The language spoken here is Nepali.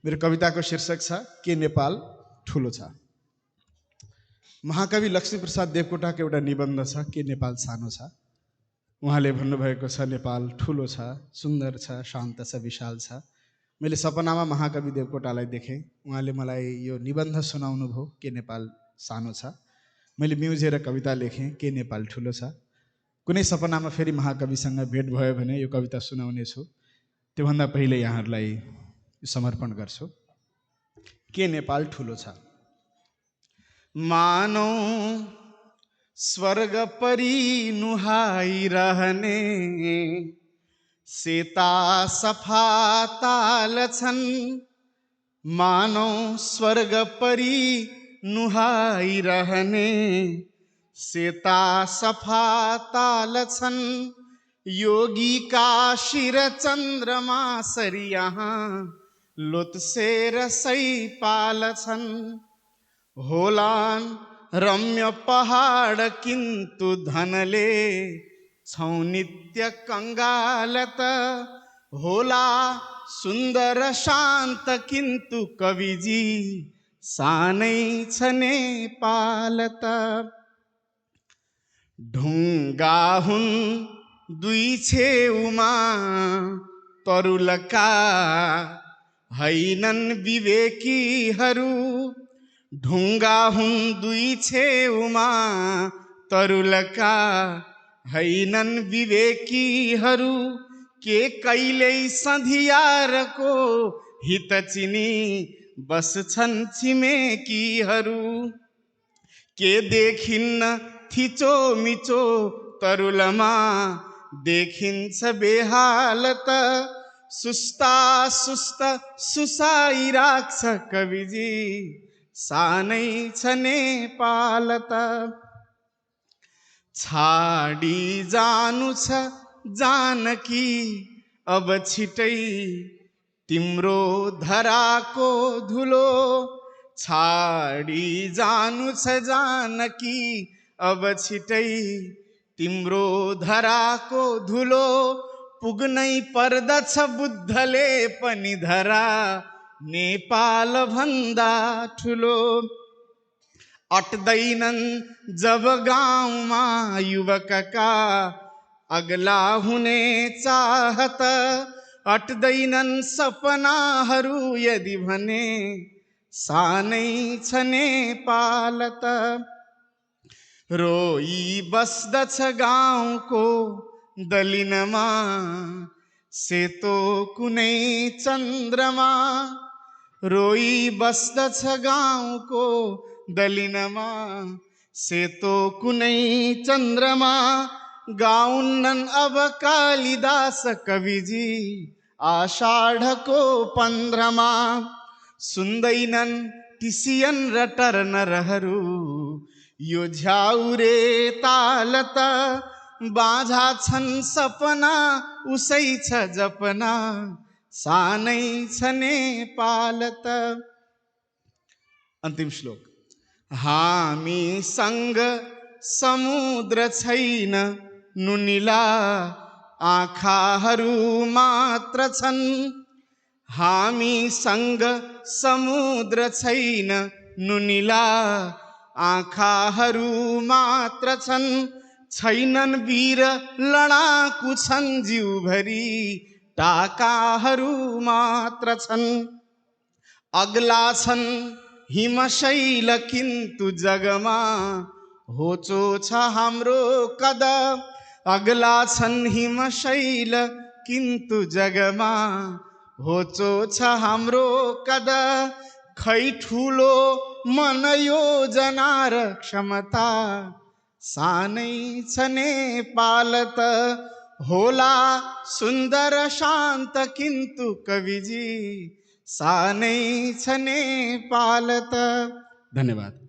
मेरो कविताको शीर्षक छ के नेपाल ठुलो छ। महाकवि लक्ष्मीप्रसाद देवकोटाको एउटा निबन्ध छ के नेपाल सानो छ। उहाँले भन्नुभएको छ नेपाल ठुलो छ, सुन्दर छ, शान्त छ, विशाल छ। मैले सपनामा महाकवि देवकोटालाई देखेँ। उहाँले मलाई यो निबन्ध सुनाउनु भयो के नेपाल सानो छ। मैले म्युजेर कविता लेखेँ के नेपाल ठुलो छ। कुनै सपनामा फेरि महाकविसँग भेट भयो भने यो कविता सुनाउने छु। त्योभन्दा पहिले यहाँहरूलाई समर्पण गर्छु। के नेपाल ठुलो छ। मानौ स्वर्ग परी नुहाइरहने सेता सफा ताल छन्। मानौ स्वर्ग परी नुहाइरहने सेता सफा ताल छन्। योगी का शिर चन्द्रमा सरी यहाँ लोत्सेर सैपाल छन्। होलान् रम्य पहाड किन्तु धनले छौ नित्य कंगालत। होला सुन्दर शान्त किन्तु कविजी सानै छ नेपालत। ढुङ्गा हुन् दुई छेउमा तरुलका हैनन् विवेकीहरू। ढुङ्गा हुन् दुई छेउमा तरुलका हैनन् विवेकीहरू। के कहिल्यै सधियारको हित चिनी बस्छन् छिमेकीहरू। के देखिन्न थिचो मिचो तरुलमा देखिन्छ बेहालत। सुस्ता सुस्त सुसाइराख्छ कविजी सानै छ नेपालत। छाडी जानु छ जानकी अब छिटै तिम्रो धराको धुलो। छाडी जानु छ जानकी अब छिटै तिम्रो धराको धुलो। पुग्नै पर्दछ बुद्धले पनि धरा नेपाल भन्दा ठुलो। अट्दैनन् जब गाउँमा युवकका अग्ला हुने चाहत। अट्दैनन् सपनाहरू यदि भने सानै छ नेपालत। रोई बस्दछ गाउँको दलिनमा सेतो कुनै चन्द्रमा। रोई बस्दछ गाउँको दलिनमा सेतो कुनै चन्द्रमा। गाउन्नन् अब कालिदास कविजी आषाढको 15मा। सुन्दैनन् टिसियन र टर्नरहरू यो झ्याउरे तालत। बाझा छन् सपना उसै छ जपना सानै छ नेपालत। अन्तिम श्लोक। हामीसँग समुद्र छैन नुनिला आँखाहरू मात्र छन्। हामीसँग समुद्र छैन नुनिला आँखाहरू मात्र छन्। छैनन् वीर लडाकु छन् जिउभरि टाकाहरू मात्र छन्। अग्ला छन् हिमशैल किन्तु जगमा होचो छ हाम्रो कद। अग्ला छन् हिमशैल किन्तु जगमा होचो छ हाम्रो कद। खै ठुलो मन योजना र क्षमता सानै छ नेपालत। होला सुन्दर शान्त किन्तु कविजी सानै छ नेपालत। धन्यवाद।